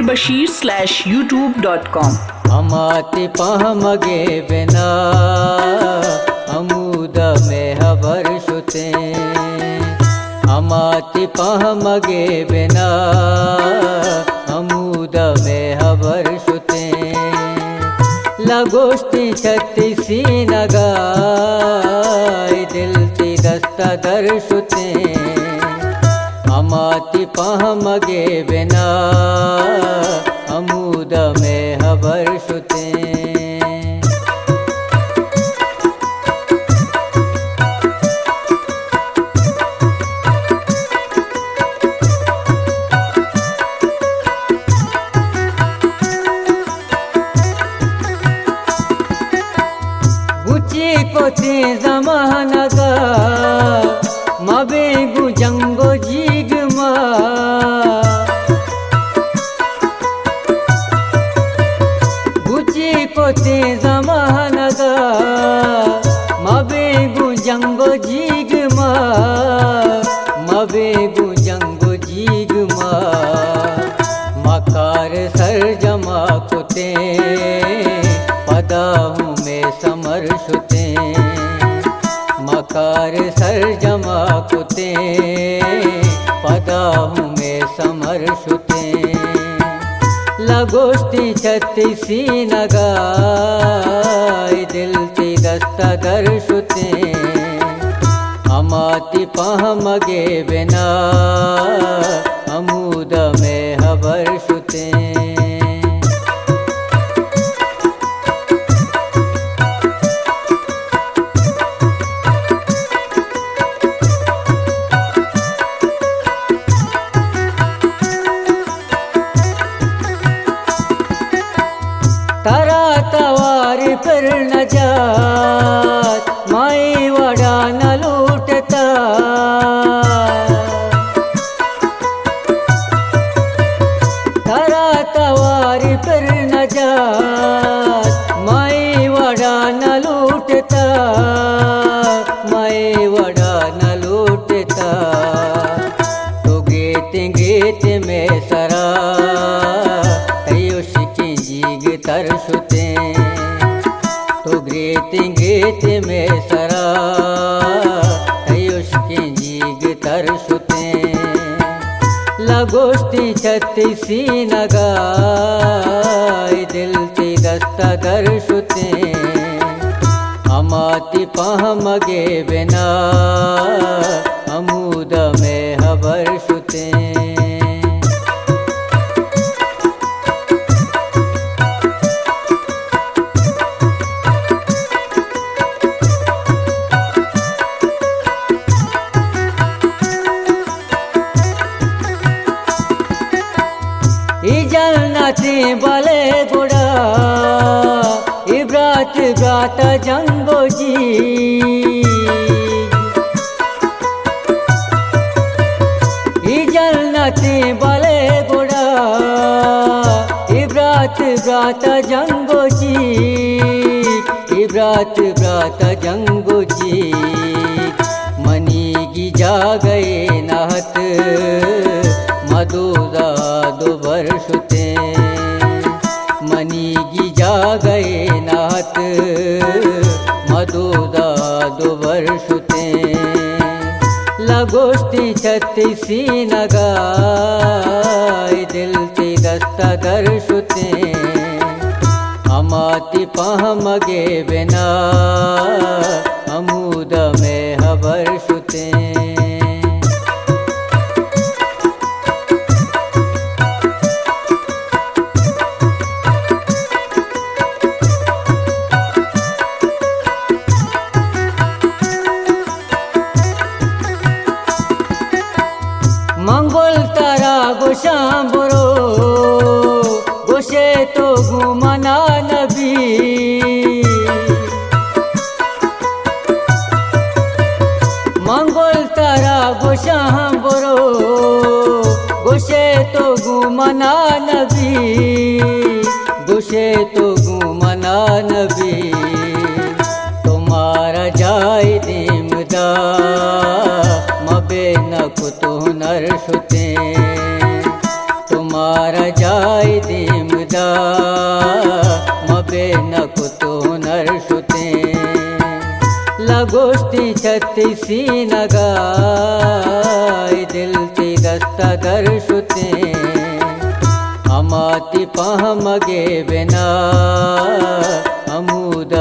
amirbashir.youtube.com अमाति पहमगे बिना अमूद में हबर शुते अमाति पहमगे बिना अमूद में हबर शुते लगोष्टी छत्तीसी नगाई दिल ती दस्ता दर शुते अमाति पहमगे बिना अमूद में हबर शुते गुची कोती जमानगा मबे गुजंगो जीगमा गुची कोती जमानगा मबे गुजंगो जीगमा मबे गुजंगो जीगमा मकार सर जमा कुते पदाहू में समर शुते मकार सर जमा कुते पदाहू में समर शुते लगोष्टी छत्तीसी नगाई दिल ती दस्ता दर शुते अमाति पहमगे बिना अमूद में हबर शुते तरा तवारी फिर न जात माई वड़ा न लूटता तरा तवारी फिर न जात माई वड़ा न लूटता माई वड़ा न लूटता तो गीत गीत में सरा तर शुते तो गीत गीत में सरा की जीग तर शुते लगोष्टी छत्तीसी नगाई दिल ती दस्ता दर शुते अमाति पहमगे बिना अमूद में हबर शुते इजलनती बले गुड़ा इब्रात ब्रात जंगो जी इजलनती बले गुड़ा इब्रात ब्रात जंगो जी इब्रात ब्रात जंगो जी मनी की जा गए नहत मधुरा दुबर शुते मनी की जा गए नात मधुरा दुबर शुते लगोष्टी छत्तीसी नगाई दिल ती दस्ता दर शुते अमाति पहमगे बिना अमूद में हबर शुते मंगल तारा गोशाम्बरो गोशे तो घुमना नबी मंगल तारा गोशाम्बरो गोशे तो घुमना नबी गोशे तो घुमना नबी तुम्हारा जाय दिमदा मबे न कुतु नर शुते हमारा जाय देमदा मबे नकुतो नरसुते लगोष्टी छत्तीसी नगाय दिल ती दस्ता दर्शुते अमाति पहमगे बिना अमूद